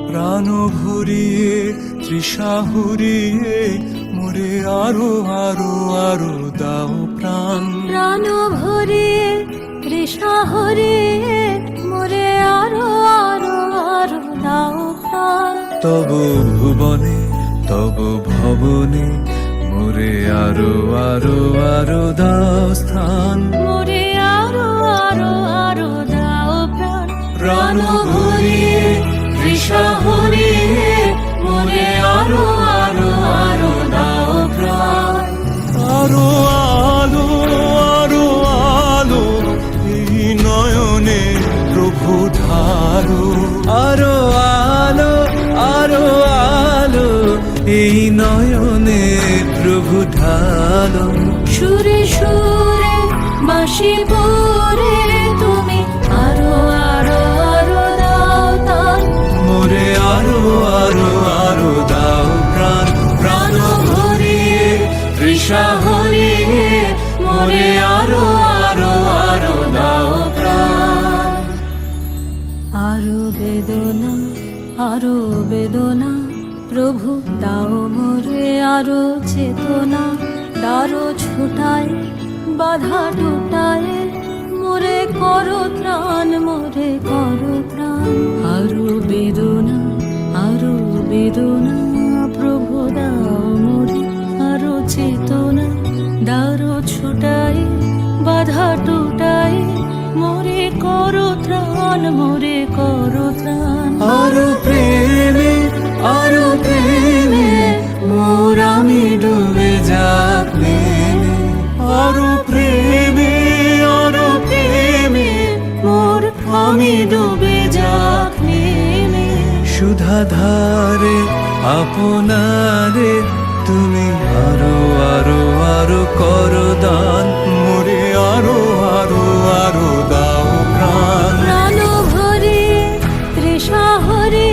প্রাণ ভরিয়ে তৃষা হরিয়ে মোরে আরো আরো আরো দাও প্রাণ। প্রাণ ভরিয়ে তৃষা হরিয়ে মোরে আরো আরো আরো দাও প্রাণ। তব ভুবনে তব ভবনে মোরে আরো আরো আরো দাও স্থান। মোরে আরো আরো আরো দাও প্রাণ। প্রাণ ভরিয়ে তৃষা হরিয়ে মোরে আরো আরো আরো দাও প্রাণ। আরো আলো আরো আলো এই নয়নে প্রভু ঢালো। আরো আলো আরো আলো এই নয়নে প্রভু ঢালো। সুরে সুরে বাঁশি পরে তুমি আরো আরো আরো দাও তান। মোরে আরো আরো আরো দাও প্রাণ। প্রাণ ভরিয়ে তৃষা হরিয়ে মোরে আরো আরো আরো দাও প্রাণ। আরো বেদনা আরো বেদনা প্রভু দাও মোরে আরো চেতনা। দারো ছুটায় বাধা টুটায় মোরে করো ত্রাণ মোরে করো ত্রাণ। আরো বেদনা প্রভু দাও মোরে আরো চেতনা। দারো ছুটায় বাধা টুটায় মোরে করো ত্রাণ মোরে করো ত্রাণ। আরো প্রেমে মোর আমি ডুবে যাক নেমে। আরো প্রেমে মোর আমি ডুবে যাক নেমে। সুধা ধারে আপনারে তুমি আরো আরো আরো করো দান। মোরে আরো আরো আরো দাও প্রাণ। প্রাণ ভরে তৃষা হরে